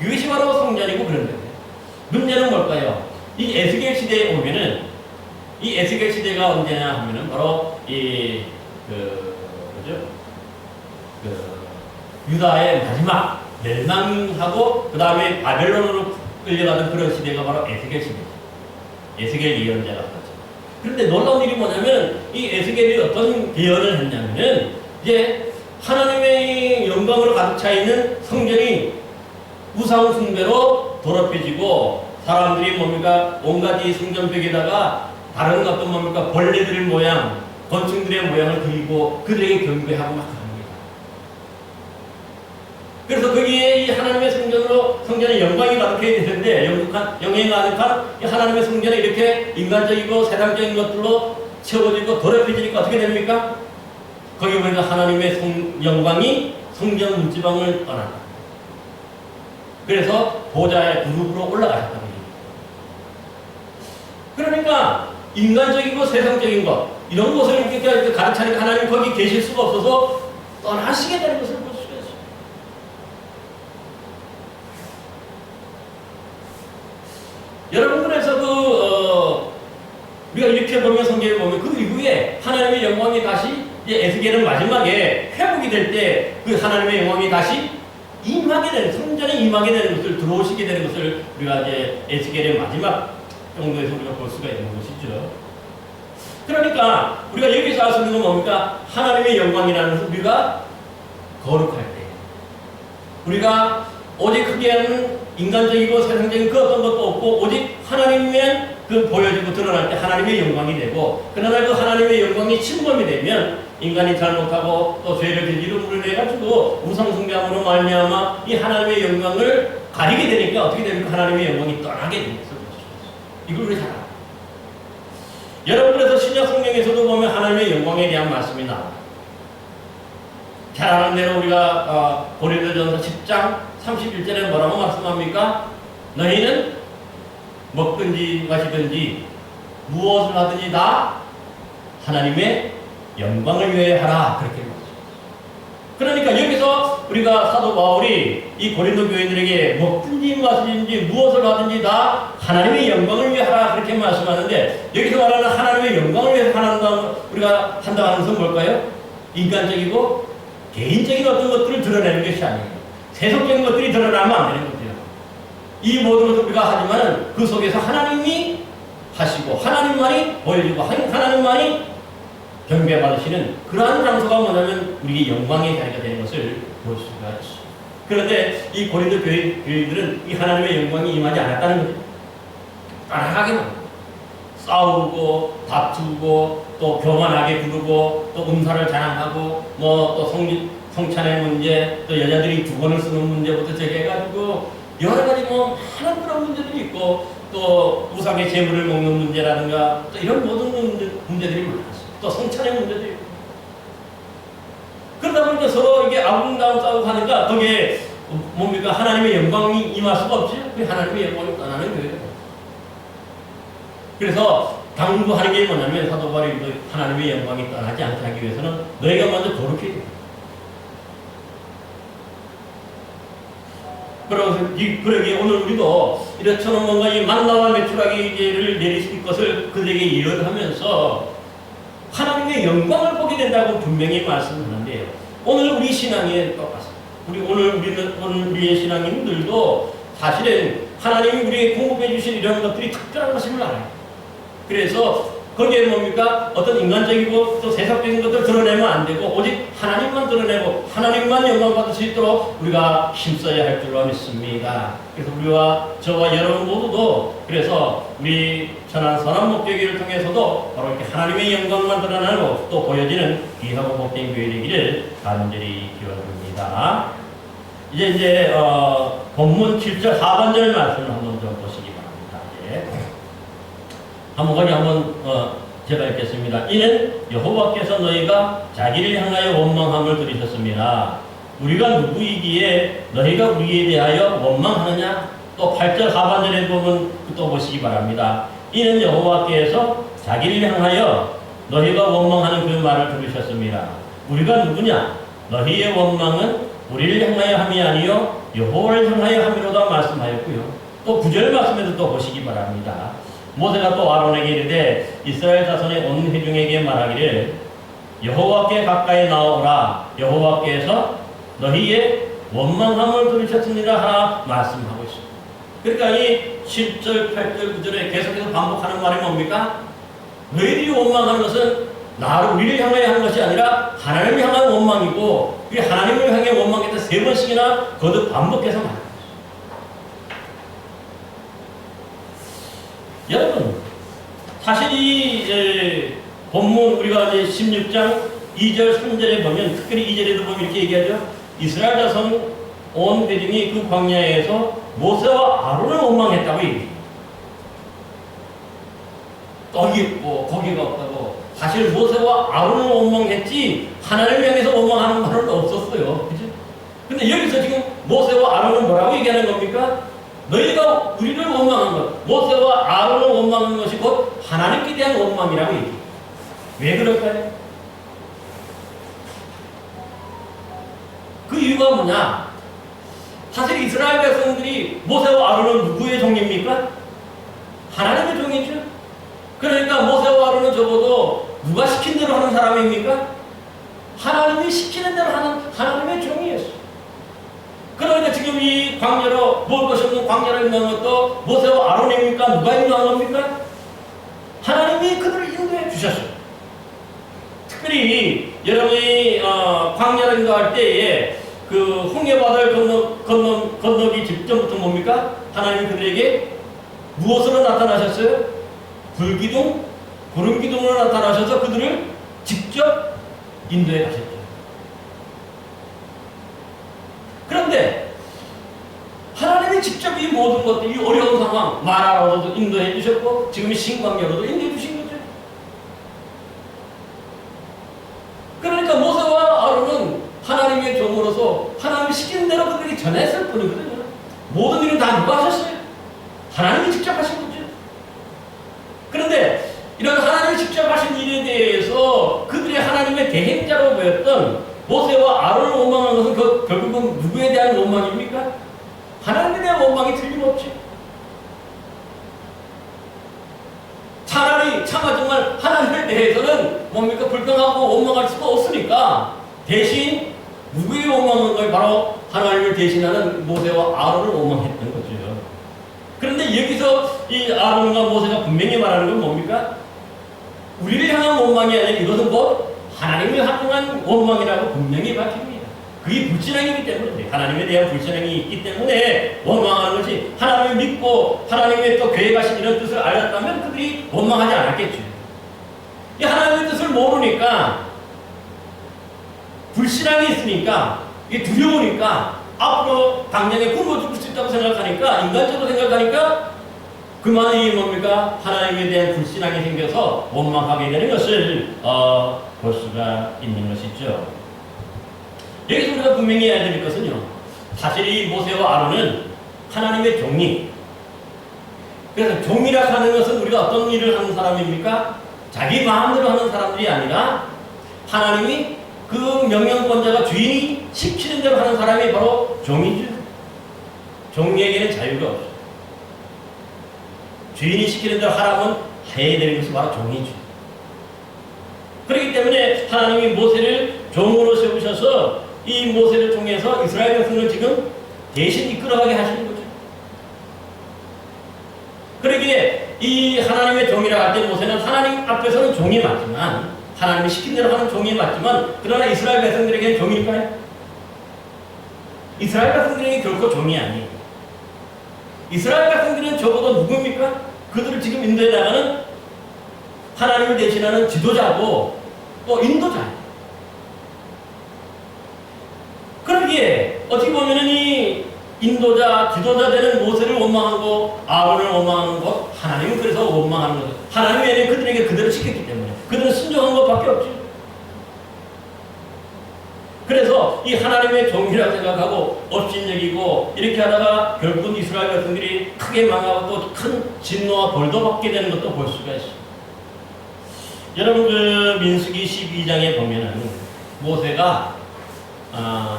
이것이 바로 성전이고 그런 거예요. 문제는 뭘까요? 이 에스겔 시대에 오면은, 이 에스겔 시대가 언제냐 하면은 바로 유다의 마지막 멸망하고 그 다음에 바벨론으로 끌려가던 그런 시대가 바로 에스겔 시대죠. 에스겔 예언자가 왔죠. 그런데 놀라운 일이 뭐냐면, 이 에스겔이 어떤 예언을 했냐면은, 이제 하나님의 영광으로 가득 차 있는 성전이 우상 숭배로 더럽혀지고, 사람들이 뭡니까? 온갖 이 성전벽에다가 다른 어떤 뭡니까? 벌레들의 모양, 곤충들의 모양을 그리고 그들에게 경배하고 막 합니다. 그래서 거기에 이 하나님의 성전의 영광이 가득해야 되는데, 영광이 가득한 이 하나님의 성전에 이렇게 인간적이고 세상적인 것들로 채워지고 더럽혀지니까 어떻게 됩니까? 거기 보니까 하나님의 영광이 성전 문지방을 떠난다. 그래서 보좌의 그룹으로 올라가셨다는 얘기입니다. 그러니까 인간적이고 세상적인 것, 이런 것을 이렇게 가득 차니까 하나님 거기 계실 수가 없어서 떠나시게 되는 것을 볼 수가 있어요. 여러분, 그래서 우리가 이렇게 보면, 성경을 보면 그 이후에 하나님의 영광이 다시, 이제 에스겔은 마지막에 회복이 될 때 그 하나님의 영광이 다시 임하게 되는, 성전에 임하게 되는 것을, 들어오시게 되는 것을 우리가 이제 에스겔의 마지막 정도에서 우리가 볼 수가 있는 것이죠. 그러니까 우리가 여기서 알 수 있는 건 뭡니까? 하나님의 영광이라는 것은 우리가 거룩할 때, 우리가 오직 크게는 인간적이고 세상적인 그 어떤 것도 없고 오직 하나님의 그 보여지고 드러날 때 하나님의 영광이 되고, 그러나 그 하나님의 영광이 침범이 되면 인간이 잘못하고 또 죄를 저지름으로 해가지고 우상숭배함으로 말미암아 이 하나님의 영광을 가리게 되니까 어떻게 됩니까? 하나님의 영광이 떠나게 됩니다. 이걸 우리 잘 알아요. 여러분, 그래서 신약 성경에서도 보면 하나님의 영광에 대한 말씀이 나와요. 잘 아는 대로 우리가 고린도전서 10장 31절에 뭐라고 말씀합니까? 너희는 먹든지 마시든지 무엇을 하든지 다 하나님의 영광을 위해 하라, 그렇게 말씀합니다. 그러니까 여기서 우리가 사도 바울이 이 고린도 교인들에게 먹든지 마시든지 무엇을 하든지 다 하나님의 영광을 위해 하라, 그렇게 말씀하는데, 여기서 말하는 하나님의 영광을 위해서 우리가 한다고 하는 것은 뭘까요? 인간적이고 개인적인 어떤 것들을 드러내는 것이 아니에요. 세속적인 것들이 드러나면 안 되는 거죠. 이 모든 것을 우리가 하지만 그 속에서 하나님이 하시고 하나님만이 보여주고 하나님만이 경배받으시는 그러한 장소가 뭐냐면 우리의 영광의 자리가 되는 것을 볼 수가 있습니다. 그런데 이 고린도 교회들은 이 하나님의 영광이 임하지 않았다는 거죠. 따라하게만 싸우고 다투고 또 교만하게 구르고 또 은사를 자랑하고 뭐 또 성찬의 문제 또 여자들이 두건을 쓰는 문제부터 저기 해가지고 여러 가지 뭐 많은 그런 문제들이 있고 또 우상의 제물을 먹는 문제라든가 또 이런 모든 문제들이 많았어요. 또 성찬의 문제도 있고 그러다 보니까 서로 이게 아웅다웅 싸우고 하니까 거기에 뭡니까 하나님의 영광이 임할 수가 없지. 그 하나님의 영광이 떠나는 거예요. 그래서 당부하는 게 뭐냐면 사도 바울이 하나님의 영광이 떠나지 않게 하기 위해서는 너희가 먼저 거룩해야 돼. 그러기에 오늘 우리도 이렇처럼 뭔가 이 만나와 메추라기를 내리실 것을 그들에게 예언하면서 하나님의 영광을 보게 된다고 분명히 말씀하는데요. 오늘 우리 신앙에 똑같습니다. 오늘 우리의 신앙인들도 사실은 하나님이 우리에게 공급해 주신 이런 것들이 특별한 것임을 알아요. 그래서 거기에 뭡니까? 어떤 인간적이고 또 세상적인 것들을 드러내면 안 되고 오직 하나님만 드러내고 하나님만 영광 받을 수 있도록 우리가 힘써야 할 줄로 믿습니다. 그래서 우리와 저와 여러분 모두도 그래서 우리 천안 선한목교회를 통해서도 바로 이렇게 하나님의 영광만 드러나고 또 보여지는 귀하고 복된 교회 되기를 간절히 기원합니다. 이제 본문 7절 하반절 말씀을 한번 좀 보시기 바랍니다. 예. 한번 제가 읽겠습니다. 이는 여호와께서 너희가 자기를 향하여 원망함을 들으셨습니다. 우리가 누구이기에 너희가 우리에 대하여 원망하느냐? 또 8절 하반절에 보면 또 보시기 바랍니다. 이는 여호와께서 자기를 향하여 너희가 원망하는 그 말을 들으셨습니다. 우리가 누구냐? 너희의 원망은 우리를 향하여 함이 아니요 여호와를 향하여 함이로다 말씀하였고요. 또 9절 말씀에도 또 보시기 바랍니다. 모세가 또 아론에게 이르되 이스라엘 자손의 온 회중에게 말하기를 여호와께 가까이 나오라 여호와께서 너희의 원망함을 들으셨으니라 하라 말씀하고 있습니다. 그러니까 이 7절, 8절, 9절에 계속해서 반복하는 말이 뭡니까? 너희들이 원망하는 것은 우리를 향하여 하는 것이 아니라 하나님을 향한 원망이고 그 하나님을 향해 원망했다 3번씩이나 거듭 반복해서 말합니다. 여러분, 사실 이 본문 우리가 이제 16장 2절, 3절에 보면 특별히 2절에도 보면 이렇게 얘기하죠. 이스라엘 자손 온 회중이 그 광야에서 모세와 아론을 원망했다고 얘기해요. 떡이 없고 고기가 없다고. 사실 모세와 아론을 원망했지 하나님을 향해서 원망하는 말은 없었어요. 그죠? 근데 여기서 지금 모세와 아론은 뭐라고 얘기하는 겁니까? 너희가 우리를 원망한 것, 모세와 아론을 원망한 것이 곧 하나님께 대한 원망이라고 얘기해요. 왜 그럴까요? 그 이유가 뭐냐? 사실 이스라엘 백성들이 모세와 아론은 누구의 종입니까? 하나님의 종이죠. 그러니까 모세와 아론은 적어도 누가 시킨 대로 하는 사람입니까? 하나님이 시키는 대로 하는 하나님의 종이었어요. 그러니까 지금 이 광야로 먹을 것이 없는 광야를 인도한 것도 모세와 아론입니까? 누가 인도한 겁니까? 하나님이 그들을 인도해 주셨어요. 특별히 여러분이 광야를 인도할 때에 그 홍해바다를 건너기 직전부터 뭡니까? 하나님이 그들에게 무엇으로 나타나셨어요? 불기둥, 구름기둥으로 나타나셔서 그들을 직접 인도해 가셨죠. 그런데 하나님이 직접 이 모든 것들, 이 어려운 상황, 마라로도 인도해 주셨고 지금 신광야로도 인도해 주신 거죠. 그러니까 모세와 아론은 하나님의 종으로서 하나님이 시키는 대로 그들에게 전했을 뿐이거든요. 모든 일은 다 누가 하셨어요? 하나님이 직접 하신 거죠. 그런데 이런 하나님이 직접 하신 일에 대해서 그들의 하나님의 대행자로 보였던 모세와 아론을 원망한 것은 결국은 누구에 대한 원망입니까? 하나님에 대한 원망이 틀림없지. 차라리 차마 정말 하나님에 대해서는 뭡니까? 불평하고 원망할 수가 없으니까 대신 누구의 원망한 걸 바로 하나님을 대신하는 모세와 아론을 원망했던 거죠. 그런데 여기서 이 아론과 모세가 분명히 말하는 건 뭡니까? 우리를 향한 원망이 아니라 이것은 곧 하나님을 향한 원망이라고 분명히 밝힙니다. 그게 불신앙이기 때문에, 하나님에 대한 불신앙이 있기 때문에 원망하는 것이, 하나님을 믿고 하나님의 또 계획하신 이런 뜻을 알았다면 그들이 원망하지 않았겠죠. 이 하나님의 뜻을 모르니까, 불신앙이 있으니까, 이게 두려우니까, 앞으로 당장에 굶어 죽을 수 있다고 생각하니까, 인간적으로 생각하니까 그만 이 뭡니까? 하나님에 대한 불신앙이 생겨서 원망하게 되는 것을 볼 수가 있는 것이죠. 여기서 우리가 분명히 해야 될 것은요, 사실 이 모세와 아론은 하나님의 종이, 그래서 종이라 하는 것은 우리가 어떤 일을 하는 사람입니까? 자기 마음대로 하는 사람들이 아니라 하나님이 그 명령권자가 주인이 시키는 대로 하는 사람이 바로 종이죠. 종에게는 자유가 없어요. 주인이 시키는 대로 하라면 해야 되는 것이 바로 종이죠. 그렇기 때문에 하나님이 모세를 종으로 세우셔서 이 모세를 통해서 이스라엘 백성을 지금 대신 이끌어가게 하시는 거죠. 그러기에 이 하나님의 종이라 할 때 모세는 하나님 앞에서는 종이 맞지만, 하나님이 시킨 대로 하는 종이 맞지만, 그러나 이스라엘 백성들에게는 종일까요? 이스라엘 백성들에게 결코 종이 아니에요. 이스라엘 백성들은 적어도 누굽니까? 그들을 지금 인도해 나가는 하나님을 대신하는 지도자고 또 인도자예요. 그러기에 어떻게 보면은 이 인도자, 지도자 되는 모세를 원망하고 아론을 원망하는 것, 하나님은 그래서 원망하는 거죠. 하나님 외에는 그들에게 그대로 시켰기 때문에 그들은 순종한 것밖에 없죠. 그래서 이 하나님의 종이라고 생각하고 업신여기고 이렇게 하다가 결국 이스라엘 백성들이 크게 망하고 또 큰 진노와 벌도 받게 되는 것도 볼 수가 있어요. 여러분 그 민수기 12장에 보면은 모세가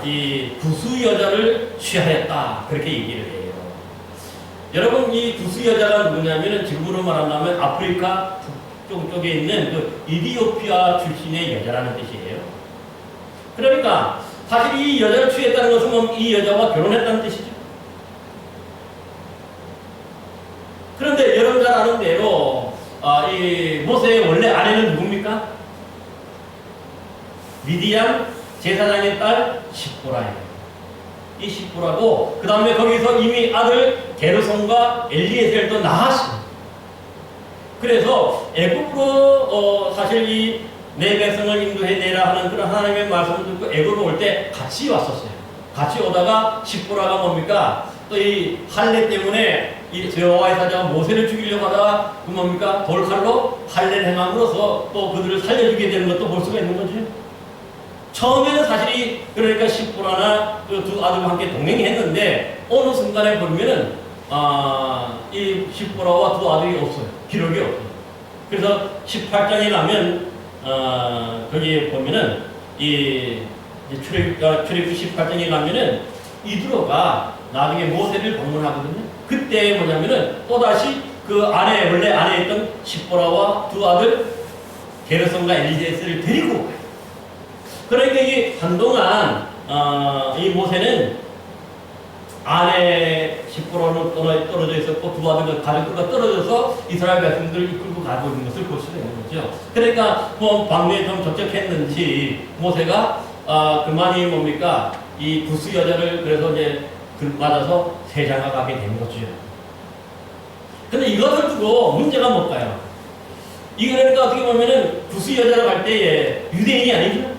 이 구스 여자를 취하였다 그렇게 얘기를 해요. 여러분 이 구스 여자가 누구냐면은 지금으로 말한다면 아프리카 북쪽 쪽에 있는 그 이디오피아 출신의 여자라는 뜻이에요. 그러니까 사실 이 여자를 취했다는 것은 뭐 이 여자와 결혼했다는 뜻이죠. 그런데 여러분 잘 아는 대로 이 모세의 원래 아내는 누굽니까? 미디안 제사장의 딸 십보라예요. 이 십보라고 그 다음에 거기서 이미 아들 게르손과 엘리에셀도 낳았어요. 그래서 애굽으로 사실 이 내 백성을 인도해내라 하는 그런 하나님의 말씀을 듣고 애굽으로 올 때 같이 왔었어요. 같이 오다가 십보라가 뭡니까? 또 이 할례 때문에 이 여호와의 사자가 모세를 죽이려고 하다가 그 뭡니까? 돌칼로 할례를 행함으로써 또 그들을 살려주게 되는 것도 볼 수가 있는 거죠. 처음에는 사실이 그러니까 십보라나 그 두 아들과 함께 동행이 했는데 어느 순간에 보면은 이 십보라와 두 아들이 없어요. 기록이 없어요. 그래서 18장에 가면 거기에 보면은 이 출애굽기 18장에 가면은 이드로가 나중에 모세를 방문하거든요. 그때 뭐냐면은 또다시 그 안에 원래 안에 있던 십보라와 두 아들 게르손과 엘리에셀을 데리고 가요. 그러니까 이게 한동안 이 모세는 아내 십보라로 떨어져 있었고 두 아들 가족들과 떨어져서 이스라엘 백성들을 이끌고 가고 있는 것을 볼 수가 있는 거죠. 그러니까 뭐 방문에 좀 적적했는지 모세가 그만이 뭡니까 이 구스 여자를 그래서 이제 맞아서 세장가 가게 된 거죠. 근데 이것을 두고 문제가 뭘까요? 이 그러니까 어떻게 보면은 구스 여자로 갈 때에 유대인이 아니죠.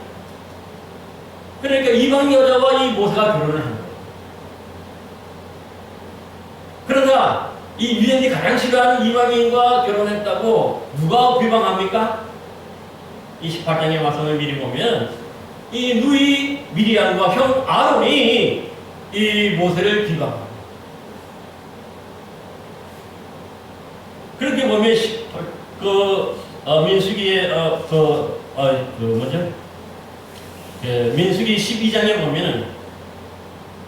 그러니까 이방 여자와 이 모세가 결혼을 한 거예요. 그러자 이 유대인이 가장 싫어하는 이방인과 결혼했다고 누가 비방합니까? 이 18장의 말씀을 미리 보면 이 누이 미리암과 형 아론이 이 모세를 비방합니다. 그렇게 보면 민수기의 민수기 12장에 보면은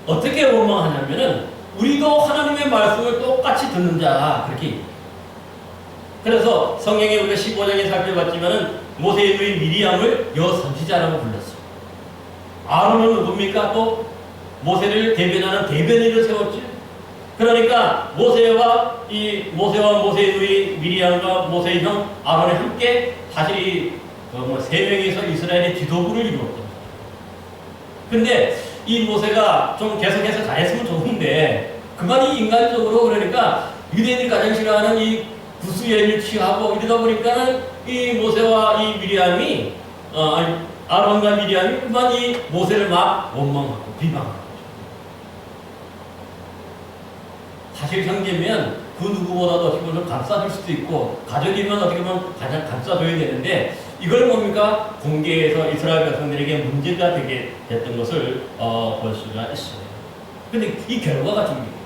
어떻게 원망하냐면은 우리도 하나님의 말씀을 똑같이 듣는 자 그렇게. 그래서 성경에 우리가 15장에 살펴봤지만은 모세의 누이 미리암을 여선지자라고 불렀어요. 아론은 누굽니까? 또 모세를 대변하는 대변인을 세웠죠. 그러니까 모세와 모세의 누이 미리암과 모세의 형 아론이 함께 사실 세 명이서 이스라엘의 지도부를 이루었던 거예요. 근데 이 모세가 좀 계속해서 잘했으면 좋은데 그만 이 인간적으로 그러니까 유대인들이 가장 싫어하는 이 구스예를 취하고 이러다 보니까는 이 모세와 이 미리암이 아론과 미리암이 그만 이 모세를 막 원망하고 비방하고 사실 형제면 그 누구보다도 어떻게 보면 감싸줄 수도 있고 가족이면 어떻게 보면 가장 감싸줘야 되는데 이걸 뭡니까? 공개해서 이스라엘 백성들에게 문제가 되게 됐던 것을 볼 수가 있어요. 근데 이 결과가 중요해요.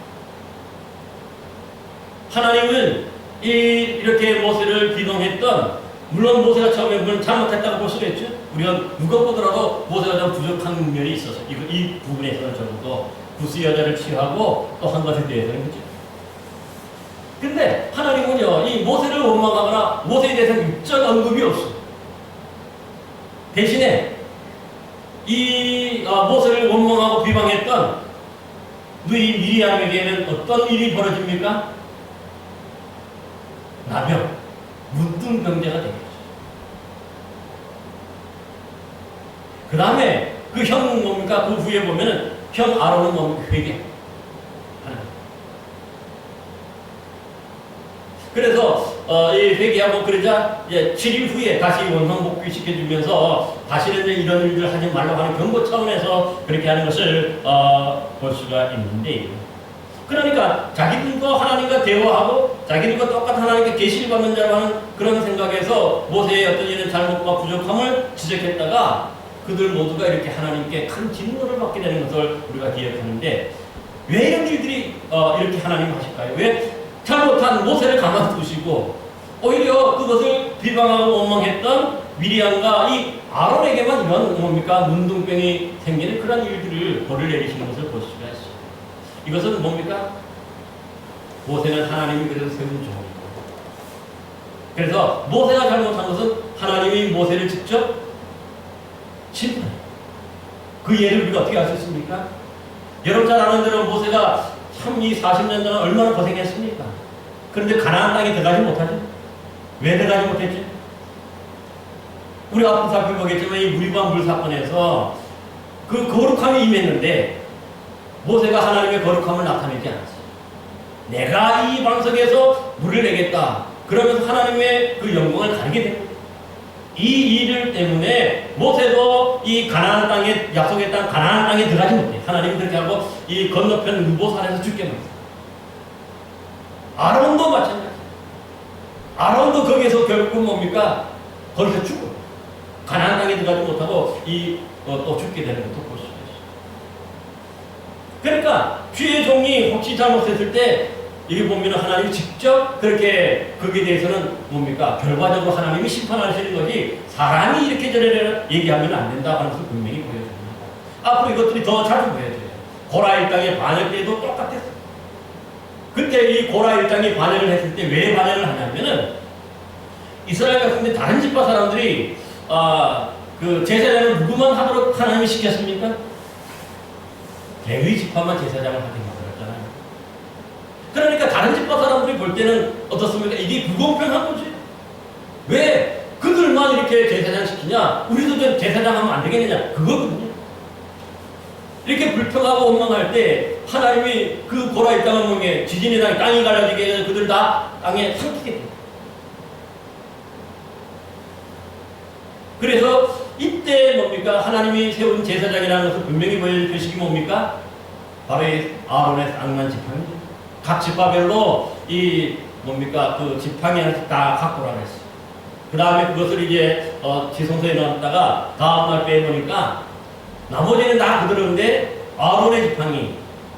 하나님은 이렇게 모세를 비동했던 물론 모세가 처음에 물론 잘못했다고 볼 수도 있죠. 우리가 누가 보더라도 모세가 좀 부족한 면이 있어서 이 부분에 있어서는 적어도 구스 여자를 취하고 또 한 가지 대해서는 그죠. 근데 하나님은요 이 모세를 원망하거나 모세에 대해서 육적 언급이 없어. 대신에 이 모세를 원망하고 비방했던 누이 미리암에게는 어떤 일이 벌어집니까? 나병, 문둥병자가 되겠죠. 그 다음에 그 형 뭡니까? 그 후에 보면은 형 아론은 뭡니까? 회개. 그래서 이 회개하고 그러자 이제 7일 후에 다시 원상복귀 시켜주면서 다시는 이제 이런 일들 하지 말라고 하는 경고 차원에서 그렇게 하는 것을 볼 수가 있는데 그러니까 자기들과 하나님과 대화하고 자기들과 똑같은 하나님께 계시를 받는 자라는 그런 생각에서 모세의 어떤 이런 잘못과 부족함을 지적했다가 그들 모두가 이렇게 하나님께 큰 진노를 받게 되는 것을 우리가 기억하는데 왜 이런 일들이 이렇게 하나님 하실까요? 왜 잘못한 모세를 가만두시고 오히려 그것을 비방하고 원망했던 미리암과 이 아론에게만 이런 뭡니까? 문둥병이 생기는 그런 일들을 벌을 내리시는 것을 볼 수가 있어요. 이것은 뭡니까? 모세는 하나님이 그래서 세운 종이고 그래서 모세가 잘못한 것은 하나님이 모세를 직접 심판해요. 그 예를 우리가 어떻게 알 수 있습니까? 여러분 잘 아는 대로 모세가 참 이 40년 동안 얼마나 고생했습니까? 그런데 가나안 땅에 들어가지 못하죠. 왜 들어가지 못했지? 우리 앞으로 살펴보겠지만 이 무리바 물 사건에서 그 거룩함이 임했는데 모세가 하나님의 거룩함을 나타내지 않았어요. 내가 이 방석에서 물을 내겠다. 그러면서 하나님의 그 영광을 가리게 됩니다. 이 일을 때문에 모세도 이 가나안 땅에 약속의 땅 가나안 땅에 들어가지 못해. 하나님이 그렇게 하고 이 건너편 느보산에서 죽게 합니다. 아론도 마찬가지. 아론도 거기서 결국 뭡니까? 거기서 죽어. 가나안 땅에 들어가지 못하고 또 죽게 되는 것도 볼 수가 있어요. 그러니까 주의 종이 혹시 잘못했을 때 여기 보면 하나님이 직접 그렇게 거기에 대해서는 뭡니까? 결과적으로 하나님이 심판하시는 거지 사람이 이렇게 저래 얘기하면 안 된다 하는 것을 분명히 보여줍니다. 앞으로 이것들이 더 자주 보여줘요. 고라 일당의 반역 때도 똑같았어요. 그때 이 고라 일당이 반역을 했을 때 왜 반역을 하냐면은 이스라엘 같은데 다른 집파 사람들이 그 제사장을 누구만 하도록 하나님이 시켰습니까? 레위 지파만 제사장을 하게 만들었잖아요. 그러니까 다른 집파 사람들이 볼 때는 어떻습니까? 이게 불공평한 거지. 왜 그들만 이렇게 제사장 시키냐? 우리도 좀 제사장 하면 안 되겠느냐? 그거거든요. 이렇게 불평하고 원망할 때 하나님이 그 고라의 땅을 몽에 지진의 땅이 갈라지게 해서 그들 다 땅에 삼키게 돼요. 그래서 이때 뭡니까? 하나님이 세운 제사장이라는 것을 분명히 보여줄 표식이 뭡니까? 바로 이 아론의 쌍난 지팡이죠. 각 지파별로 이 뭡니까? 그 지팡이 하나씩 다 갖고 오라 그랬어요. 그 다음에 그것을 이제 지성소에 넣었다가 다음날 빼보니까 나머지는 다 그대로인데 아론의 지팡이,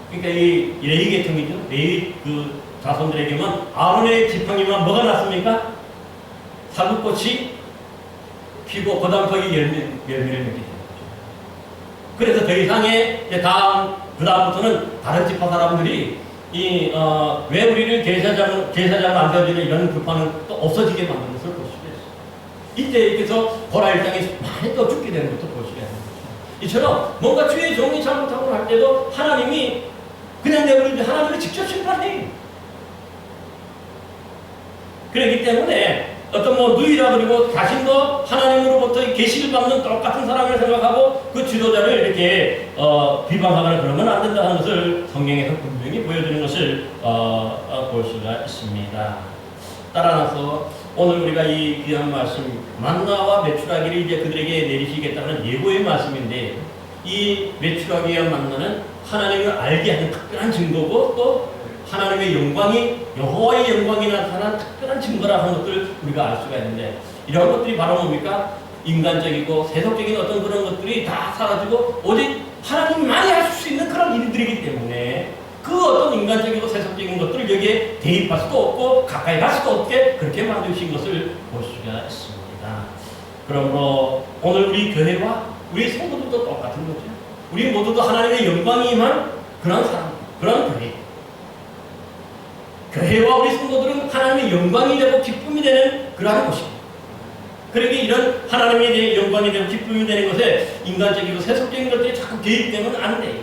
그러니까 이 레위 계통이죠. 레위 그 자손들에게만 아론의 지팡이만 뭐가 났습니까? 사슴꽃이 피고 그 다음 거기 열매를 맺게 되는 거죠. 그래서 더 이상의 그 다음부터는 다른 지파 사람들이 왜 우리를 제사장을 안 세워주는 이런 불판은 또 없어지게 만드는 것을 볼 수가 있어요. 이때 이렇게서 고라 일당이 많이 또 죽게 되는 것도 볼 수가 있는 거죠. 이처럼 뭔가 주의 종이 잘못하고 할 때도 하나님이 그냥 내버리지 하나님이 직접 심판해요. 그렇기 때문에 어떤 뭐 누이라 그리고 자신도 하나님으로부터 계시를 받는 똑같은 사람을 생각하고 그 지도자를 이렇게 비방하거나 그러면 안 된다는 것을 성경에서 분명히 보여주는 것을 볼 수가 있습니다. 따라서 오늘 우리가 이 귀한 말씀 만나와 메추라기를 이제 그들에게 내리시겠다는 예고의 말씀인데 이 메추라기와 만나는 하나님을 알게 하는 특별한 증거고 또 하나님의 영광이 여호와의 영광이 나타난 특별한 증거라 하는 것들을 우리가 알 수가 있는데 이런 것들이 바로 뭡니까? 인간적이고 세속적인 어떤 그런 것들이 다 사라지고 오직 하나님만이 할 수 있는 그런 일들이기 때문에 그 어떤 인간적이고 세속적인 것들을 여기에 대입할 수도 없고 가까이 갈 수도 없게 그렇게 만드신 것을 볼 수가 있습니다. 그러므로 오늘 우리 교회와 우리 성도들도 똑같은 거죠. 우리 모두도 하나님의 영광이 임한 그런 사람, 그런 교회. 교회와 우리 성도들은 하나님의 영광이 되고 기쁨이 되는 그러한 곳입니다. 그러기에 이런 하나님의 영광이 되고 기쁨이 되는 것에 인간적이고 세속적인 것들이 자꾸 개입되면 안 돼요.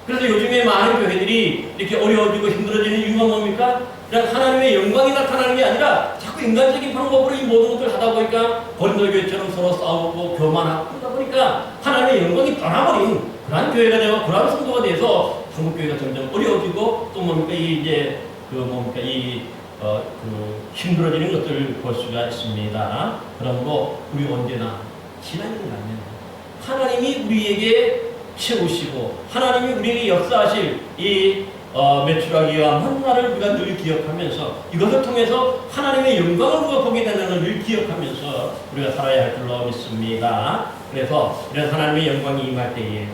그래서 요즘에 많은 교회들이 이렇게 어려워지고 힘들어지는 이유가 뭡니까? 그냥 하나님의 영광이 나타나는 게 아니라 자꾸 인간적인 방법으로 이 모든 것을 하다 보니까 고린도교회처럼 서로 싸우고 교만하고 그러다 보니까 하나님의 영광이 떠나버린 그러한 교회가 되고 그러한 성도가 돼서 한국교회가 점점 어려워지고 또 뭡니까 힘들어지는 것들을 볼 수가 있습니다. 그러므로 우리 언제나 신앙인이라면 하나님이 우리에게 채우시고 하나님이 우리에게 역사하실 이 메추라기와 만나를 우리가 늘 기억하면서 이것을 통해서 하나님의 영광을 우리가 보게 되는 것을 늘 기억하면서 우리가 살아야 할 줄로 믿습니다. 그래서 이런 하나님의 영광이 임할 때에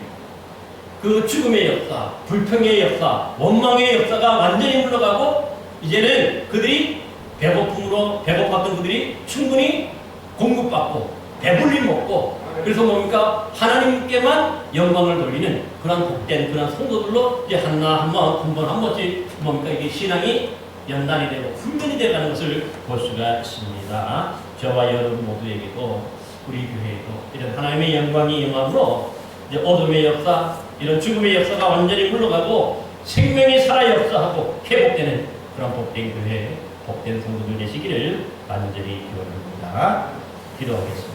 그 죽음의 역사, 불평의 역사, 원망의 역사가 완전히 물러가고 이제는 그들이 배고픔으로 배고팠던 그들이 충분히 공급받고 배불리 먹고 그래서 뭡니까? 하나님께만 영광을 돌리는 그런 복된 그런 성도들로 이제 한 번씩 뭡니까? 이게 신앙이 연단이 되고 훈련이 되가는 것을 볼 수가 있습니다. 저와 여러분 모두에게도 우리 교회에도 이런 하나님의 영광이 임함으로 이제 어둠의 역사, 이런 죽음의 역사가 완전히 물러가고 생명이 살아 역사하고 회복되는 그런 복된 교회, 복된 성도들 되시기를 간절히 기원합니다. 기도하겠습니다.